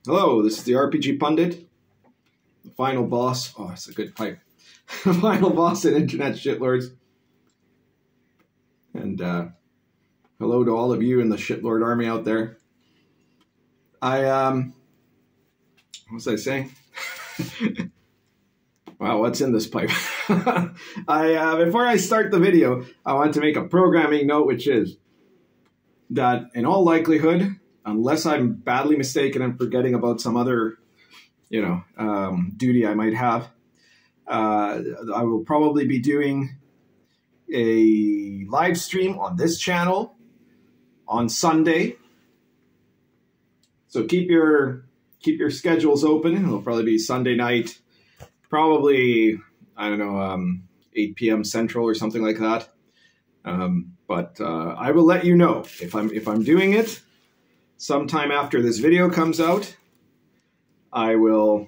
Hello, this is the RPG Pundit, the final boss. Oh, it's a good pipe. The final boss in Internet Shitlords. And hello to all of you in the Shitlord army out there. What was I saying? Wow, what's in this pipe? Before I start the video, I want to make a programming note, which is that in all likelihood, unless I'm badly mistaken and forgetting about some other, duty I might have, I will probably be doing a live stream on this channel on Sunday. So keep your schedules open. It'll probably be Sunday night, probably, I don't know, 8 p.m. Central or something like that. But I will let you know if I'm doing it sometime after this video comes out. I will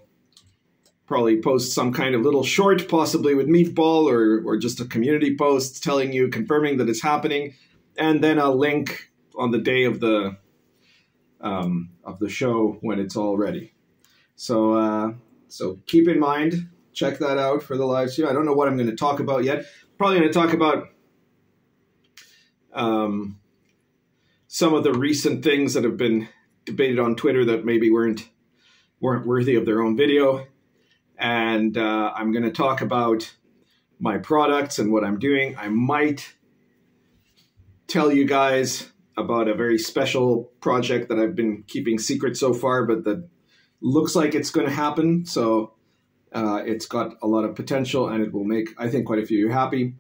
probably post some kind of little short, possibly with Meatball or just a community post telling you, confirming that it's happening, and then a link on the day of the show when it's all ready. So keep in mind, check that out for the live stream. I don't know what I'm going to talk about yet. Probably going to talk about some of the recent things that have been debated on Twitter that maybe weren't worthy of their own video. And I'm going to talk about my products and what I'm doing. I might tell you guys about a very special project that I've been keeping secret so far, but that looks like it's going to happen. So it's got a lot of potential, and it will make, I think, quite a few of you happy.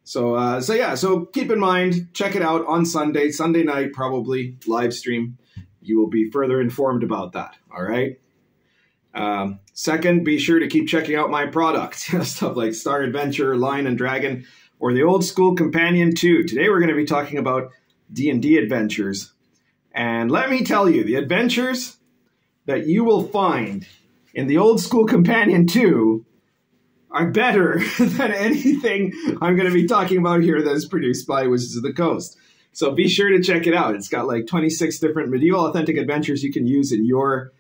So keep in mind, check it out on Sunday night, probably live stream. You will be further informed about that. All right. Second, be sure to keep checking out my products, stuff like Star Adventure, Lion and Dragon, or the Old School Companion 2. Today we're going to be talking about D&D adventures. And let me tell you, the adventures that you will find in the Old School Companion 2 are better than anything I'm going to be talking about here that is produced by Wizards of the Coast. So be sure to check it out. It's got like 26 different medieval authentic adventures you can use in your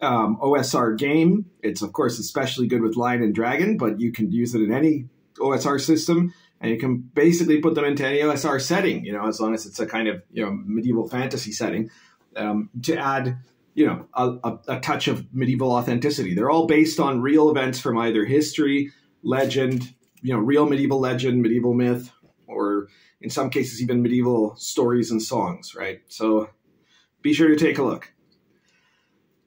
OSR game. It's, of course, especially good with Lion and Dragon, but you can use it in any OSR system, and you can basically put them into any OSR setting, as long as it's a kind of, medieval fantasy setting, to add, a touch of medieval authenticity. They're all based on real events from either history, legend, real medieval legend, medieval myth, or in some cases even medieval stories and songs, right? So be sure to take a look.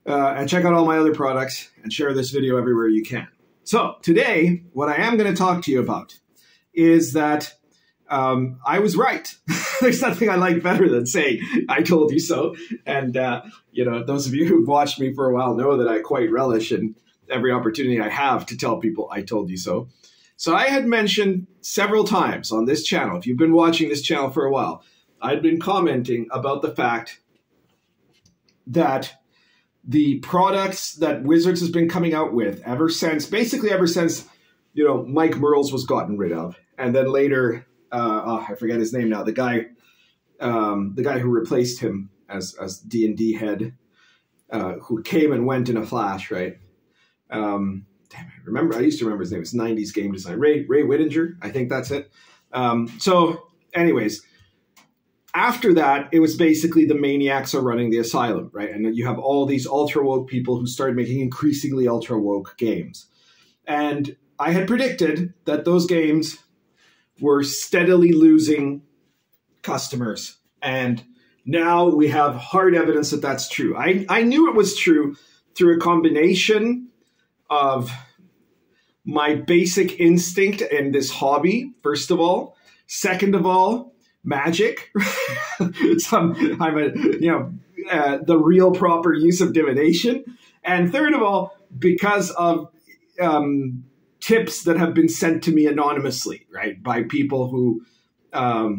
And check out all my other products and share this video everywhere you can. So today, what I am going to talk to you about is that I was right. There's nothing I like better than saying, I told you so. And, those of you who've watched me for a while know that I quite relish in every opportunity I have to tell people I told you so. So I had mentioned several times on this channel, if you've been watching this channel for a while, I'd been commenting about the fact that the products that Wizards has been coming out with ever since Mike Merles was gotten rid of. And then later, I forget his name now, the guy who replaced him as D&D head, who came and went in a flash, right? Damn, I used to remember his name. It's 90s game design. Ray Whittinger, I think that's it. So anyways, after that, it was basically the maniacs are running the asylum, right? And then you have all these ultra-woke people who started making increasingly ultra-woke games. And I had predicted that those games were steadily losing customers. And now we have hard evidence that that's true. I knew it was true through a combination of my basic instinct in this hobby, first of all. Second of all, magic. The real proper use of divination. And third of all, because of tips that have been sent to me anonymously, right, by people who are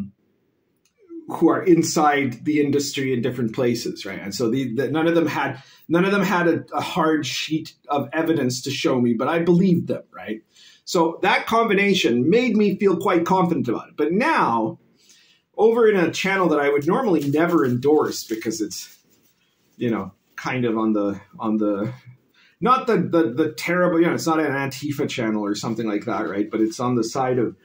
inside the industry in different places, right? And so none of them had a hard sheet of evidence to show me, but I believed them, right? So that combination made me feel quite confident about it. But now, over in a channel that I would normally never endorse because it's, kind of on the not the terrible, it's not an Antifa channel or something like that, right? But it's on the side of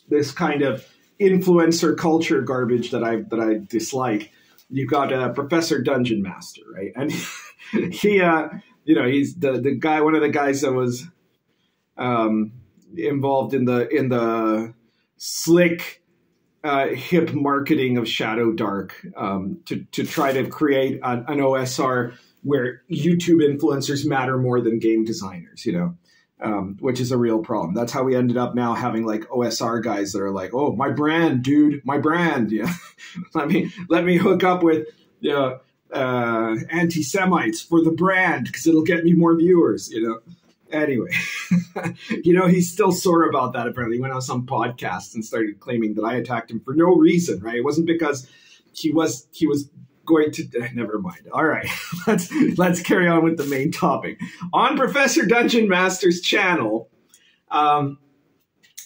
this kind of influencer culture garbage that I dislike. You've got Professor Dungeon Master, right? And he, he's the guy, one of the guys that was involved in the slick, hip marketing of Shadow Dark to try to create an OSR where YouTube influencers matter more than game designers, which is a real problem. That's how we ended up now having like OSR guys that are like, oh, my brand, dude, my brand. Yeah, let me hook up with anti-Semites for the brand because it'll get me more viewers. Anyway, he's still sore about that. Apparently, he went on some podcast and started claiming that I attacked him for no reason. Right? It wasn't because he was going to. Never mind. All right, let's carry on with the main topic. On Professor Dungeon Master's channel,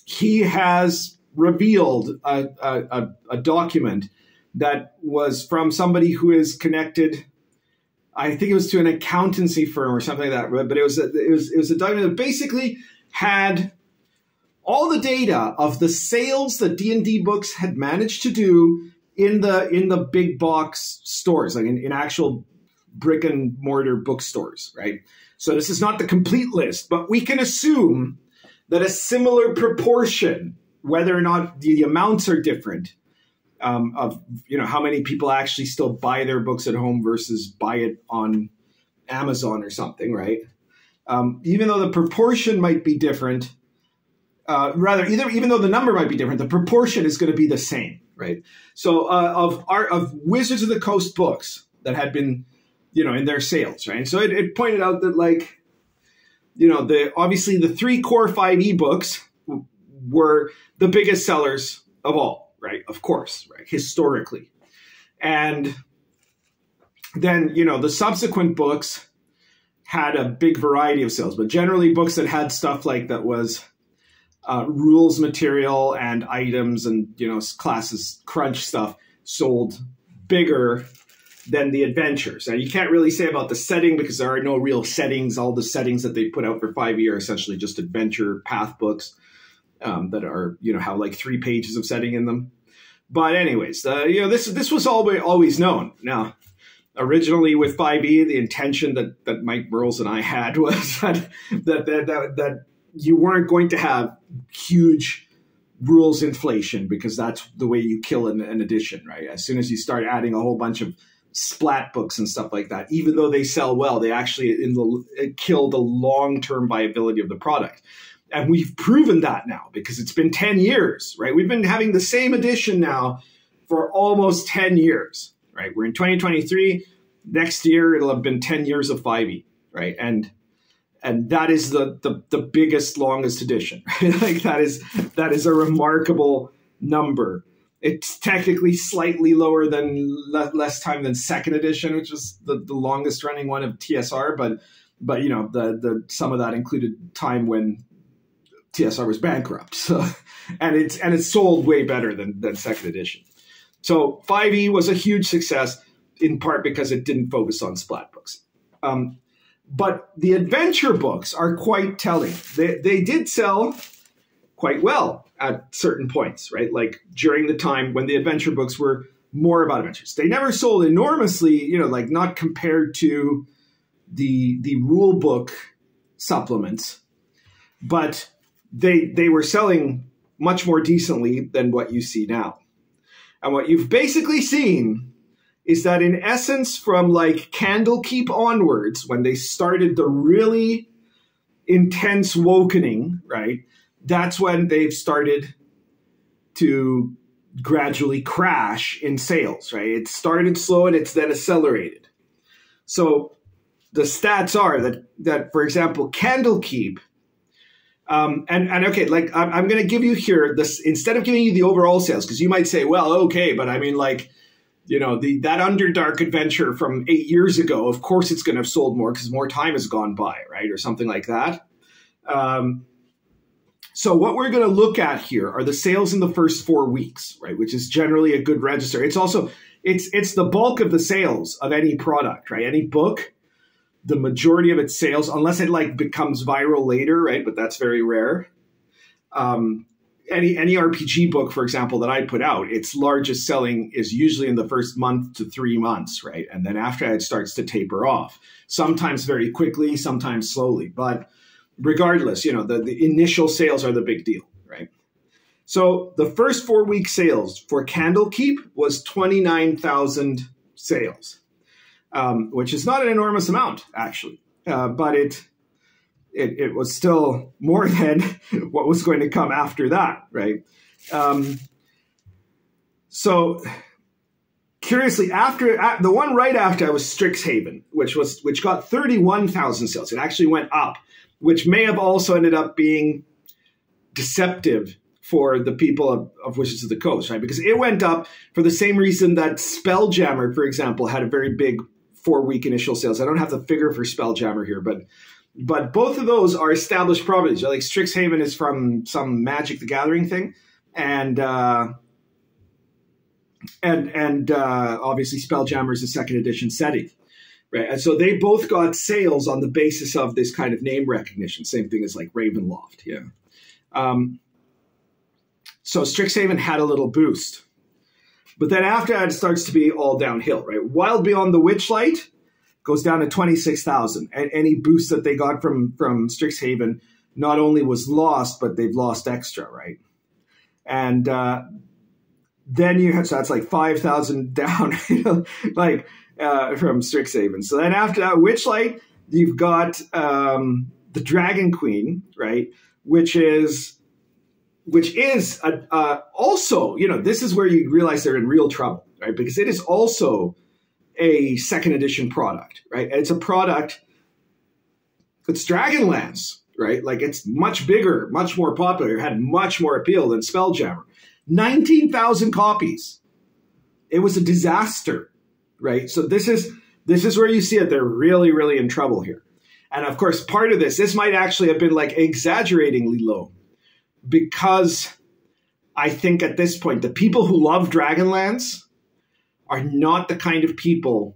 he has revealed a document that was from somebody who is connected. I think it was to an accountancy firm or something like that. But it was a document that basically had all the data of the sales that D&D books had managed to do in the big box stores, like in actual brick and mortar bookstores, right? So this is not the complete list, but we can assume that a similar proportion, whether or not the amounts are different, of how many people actually still buy their books at home versus buy it on Amazon or something, right? Even though the proportion might be different, even though the number might be different, the proportion is going to be the same, right? So of Wizards of the Coast books that had been, in their sales, right? And so it pointed out that obviously the 3 core 5e books were the biggest sellers of all. Right, of course, right, historically. And then, the subsequent books had a big variety of sales, but generally books that had stuff like that was rules material and items and, classes crunch stuff sold bigger than the adventures. Now, you can't really say about the setting because there are no real settings. All the settings that they put out for 5e are essentially just adventure path books. That are, have like 3 pages of setting in them. But anyways, this was always known. Now, originally with 5e, the intention that Mike Burles and I had was that you weren't going to have huge rules inflation because that's the way you kill an edition, right? As soon as you start adding a whole bunch of splat books and stuff like that, even though they sell well, they actually kill the long-term viability of the product. And we've proven that now because it's been 10 years, right? We've been having the same edition now for almost 10 years, right? We're in 2023. Next year, it'll have been 10 years of 5e, right? And that is the biggest, longest edition, right? Like that is a remarkable number. It's technically slightly lower than less time than 2nd edition, which was the longest running one of TSR. But the some of that included time when TSR was bankrupt, so and it's sold way better than 2nd edition. So 5e was a huge success in part because it didn't focus on splat books. But the adventure books are quite telling. They did sell quite well at certain points, right? Like during the time when the adventure books were more about adventures. They never sold enormously, not compared to the rule book supplements, but they were selling much more decently than what you see now. And what you've basically seen is that in essence from like Candlekeep onwards, when they started the really intense wokening, right, that's when they've started to gradually crash in sales, right? It started slow and it's then accelerated. So the stats are that for example, Candlekeep, okay, like I'm going to give you here this instead of giving you the overall sales, because you might say, well, okay, but I mean, like, that Underdark adventure from 8 years ago, of course it's going to have sold more because more time has gone by, right, or something like that. So what we're going to look at here are the sales in the first 4 weeks, right, which is generally a good register. It's it's the bulk of the sales of any product, right? Any book, the majority of its sales, unless it like becomes viral later, right? But that's very rare. Any RPG book, for example, that I put out, its largest selling is usually in the first month to 3 months, right? And then after that, it starts to taper off, sometimes very quickly, sometimes slowly. But regardless, you know, the initial sales are the big deal, right? So the first 4-week sales for Candlekeep was 29,000 sales, which is not an enormous amount, actually, but it was still more than what was going to come after that, right? So curiously, after the one right after was Strixhaven, which got 31,000 sales. It actually went up, which may have also ended up being deceptive for the people of Wizards of the Coast, right? Because it went up for the same reason that Spelljammer, for example, had a very big 4-week initial sales. I don't have the figure for Spelljammer here, but both of those are established properties. Like Strixhaven is from some Magic the Gathering thing, and obviously Spelljammer is a 2nd edition setting, right? And so they both got sales on the basis of this kind of name recognition. Same thing as like Ravenloft, yeah. So Strixhaven had a little boost. But then after that, it starts to be all downhill, right? Wild Beyond the Witchlight goes down to 26,000. And any boost that they got from Strixhaven not only was lost, but they've lost extra, right? And then you have, so that's like 5,000 down, you know, like from Strixhaven. So then after that, Witchlight, you've got the Dragon Queen, right? Which is also, you know, this is where you realize they're in real trouble, right? Because it is also a 2nd edition product, right? And it's a product, it's Dragonlance, right? Like it's much bigger, much more popular, had much more appeal than Spelljammer. 19,000 copies. It was a disaster, right? So this is where you see it. They're really, really in trouble here. And of course, part of this might actually have been like exaggeratingly low, because I think at this point, the people who love Dragonlance are not the kind of people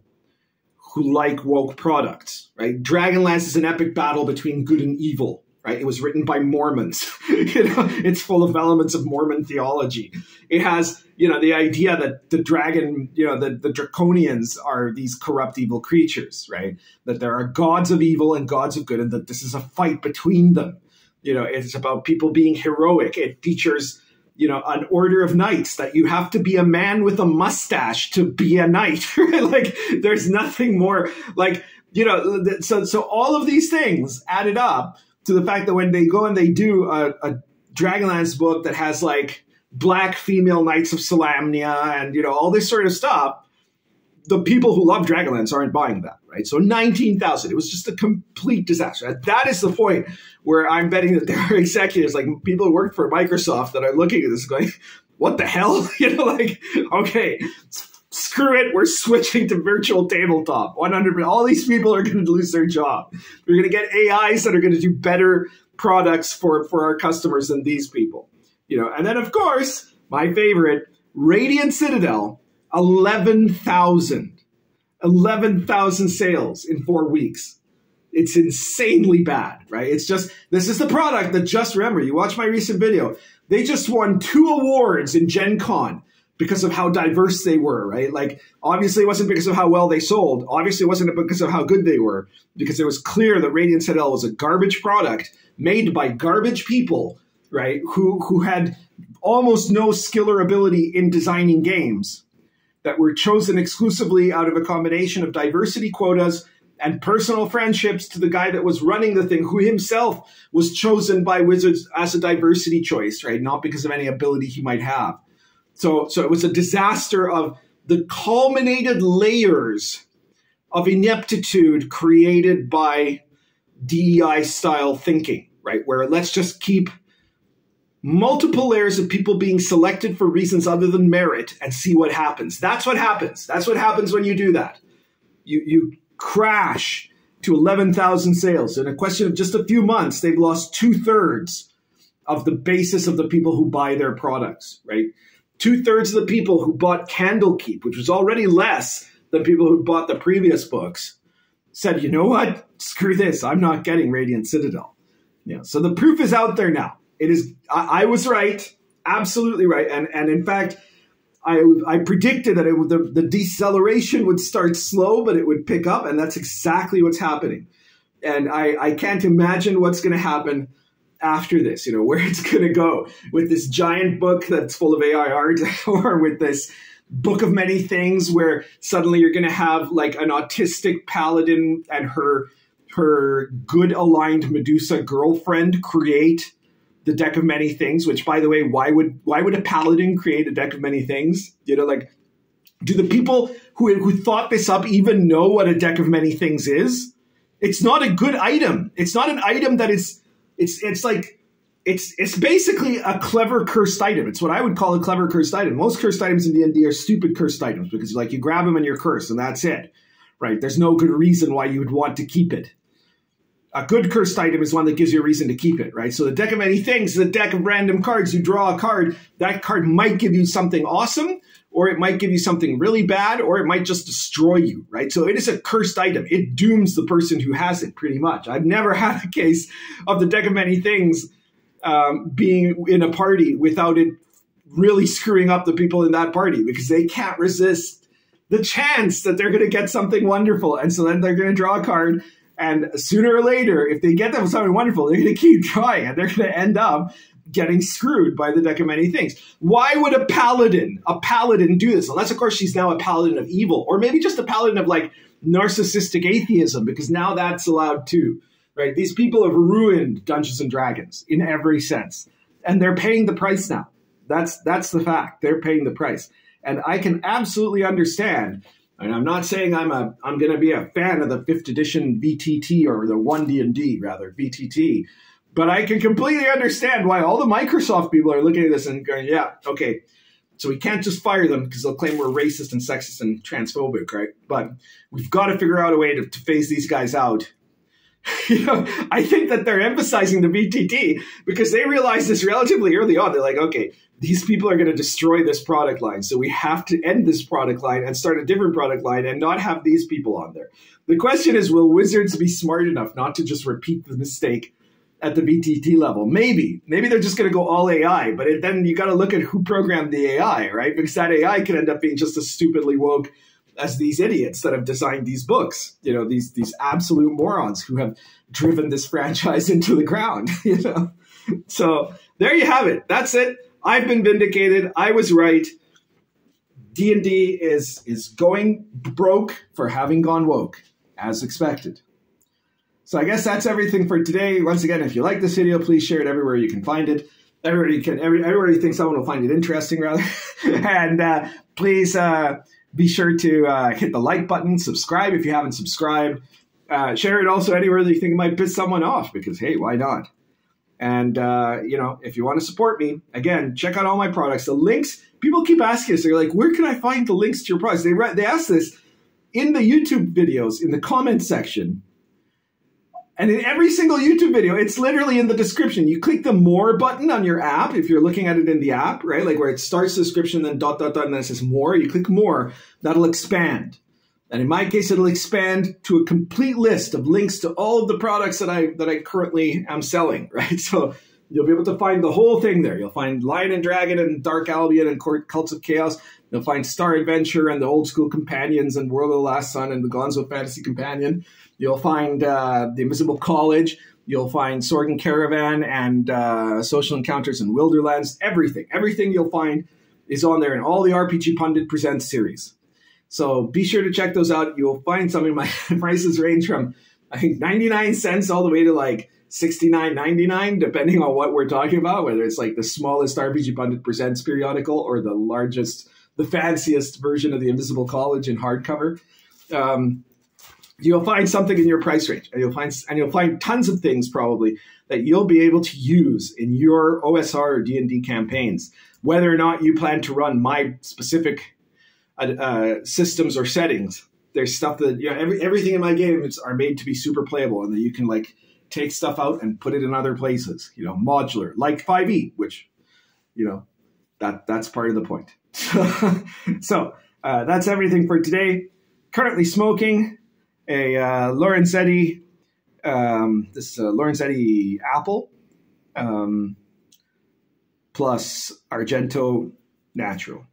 who like woke products, right? Dragonlance is an epic battle between good and evil, right? It was written by Mormons. You know, it's full of elements of Mormon theology. It has, you know, the idea that the dragon, you know, the Draconians are these corrupt evil creatures, right? That there are gods of evil and gods of good, and that this is a fight between them. You know, it's about people being heroic. It features, you know, an order of knights that you have to be a man with a mustache to be a knight. Like, there's nothing more. Like, you know, so all of these things added up to the fact that when they go and they do a Dragonlance book that has like black female knights of Solamnia and, you know, all this sort of stuff, the people who love Dragonlance aren't buying that, right? So 19,000, it was just a complete disaster. That is the point where I'm betting that there are executives, like people who work for Microsoft, that are looking at this going, what the hell? You know, like, okay, screw it. We're switching to virtual tabletop. 100%. All these people are going to lose their job. We're going to get AIs that are going to do better products for our customers than these people. You know, and then of course, my favorite, Radiant Citadel, 11,000 sales in 4 weeks. It's insanely bad, right? It's just, this is the product that just, remember, you watch my recent video, they just won 2 awards in Gen Con because of how diverse they were, right? Like, obviously it wasn't because of how well they sold. Obviously it wasn't because of how good they were, because it was clear that Radiant Citadel was a garbage product made by garbage people, right? Who had almost no skill or ability in designing games, that were chosen exclusively out of a combination of diversity quotas and personal friendships to the guy that was running the thing, who himself was chosen by Wizards as a diversity choice, right? Not because of any ability he might have. So it was a disaster of the culminated layers of ineptitude created by DEI-style thinking, right? Where let's just keep multiple layers of people being selected for reasons other than merit and see what happens. That's what happens. That's what happens when you do that. You crash to 11,000 sales. In a question of just a few months, they've lost 2/3 of the basis of the people who buy their products, right? 2/3 of the people who bought Candlekeep, which was already less than people who bought the previous books, said, you know what? Screw this. I'm not getting Radiant Citadel. Yeah. So the proof is out there now. It is. I was right. Absolutely right. And in fact, I predicted that the deceleration would start slow, but it would pick up. And that's exactly what's happening. And I can't imagine what's going to happen after this, where it's going to go with this giant book that's full of AI art or with this book of many things where suddenly you're going to have like an autistic paladin and her good aligned Medusa girlfriend create the deck of many things, which, by the way, why would a paladin create a deck of many things? Like, do the people who thought this up even know what a deck of many things is? It's not a good item. It's not an item that is, it's basically a clever cursed item. It's what I would call a clever cursed item. Most cursed items in D&D are stupid cursed items because like you grab them and you're cursed and that's it, right? There's no good reason why you would want to keep it. A good cursed item is one that gives you a reason to keep it, right? So the deck of many things is a deck of random cards. You draw a card. That card might give you something awesome, or it might give you something really bad, or it might just destroy you, right? So it is a cursed item. It dooms the person who has it pretty much. I've never had a case of the deck of many things being in a party without it really screwing up the people in that party because they can't resist the chance that they're going to get something wonderful. And so then they're going to draw a card. And sooner or later, if they get them something wonderful, they're going to keep trying and they're going to end up getting screwed by the deck of many things. Why would a paladin do this? Unless, of course, she's now a paladin of evil, or maybe just a paladin of like narcissistic atheism, because now that's allowed too, right? These people have ruined Dungeons and Dragons in every sense, and they're paying the price now. That's the fact. They're paying the price. And I can absolutely understand. And I'm not saying I'm going to be a fan of the 5th edition VTT or the 1D&D rather, VTT, but I can completely understand why all the Microsoft people are looking at this and going, yeah, okay, so we can't just fire them because they'll claim we're racist and sexist and transphobic, right? But we've got to figure out a way to phase these guys out. I think that they're emphasizing the VTT because they realized this relatively early on. They're like, okay, these people are going to destroy this product line. So we have to end this product line and start a different product line and not have these people on there. The question is, will Wizards be smart enough not to just repeat the mistake at the VTT level? Maybe they're just going to go all AI, but then you got to look at who programmed the AI, right? Because that AI could end up being just as stupidly woke as these idiots that have designed these books, these absolute morons who have driven this franchise into the ground, So there you have it. That's it. I've been vindicated. I was right. D&D is going broke for having gone woke, as expected. So I guess that's everything for today. Once again, if you like this video, please share it everywhere you can find it. Everywhere you think someone will find it interesting, rather. And please be sure to hit the like button, subscribe if you haven't subscribed. Share it also anywhere that you think it might piss someone off, because, hey, why not? And, if you want to support me, again, check out all my products. The links, people keep asking us, they're like, where can I find the links to your products? They ask this in the YouTube videos, in the comment section. And in every single YouTube video, it's literally in the description. You click the more button on your app, if you're looking at it in the app, right? Like where it starts the description, then ... and then it says more. You click more, that'll expand. And in my case, it'll expand to a complete list of links to all of the products that I currently am selling, right? So you'll be able to find the whole thing there. You'll find Lion and Dragon and Dark Albion and Cults of Chaos. You'll find Star Adventure and the Old School Companions and World of the Last Sun and the Gonzo Fantasy Companion. You'll find the Invisible College. You'll find Sword and Caravan and Social Encounters and Wilderlands. Everything you'll find is on there in all the RPG Pundit Presents series. So be sure to check those out. You'll find some of my prices range from, I think, 99 cents all the way to like $69.99, depending on what we're talking about, whether it's like the smallest RPG Pundit Presents periodical or the largest, the fanciest version of the Invisible College in hardcover. You'll find something in your price range, and you'll find tons of things probably that you'll be able to use in your OSR or D&D campaigns, whether or not you plan to run my specific systems or settings. There's stuff that, everything in my games are made to be super playable, and that you can like take stuff out and put it in other places, modular, like 5e, which, That's part of the point. So that's everything for today. Currently smoking a Lorenzetti. This is a Lorenzetti apple plus Argento Natural.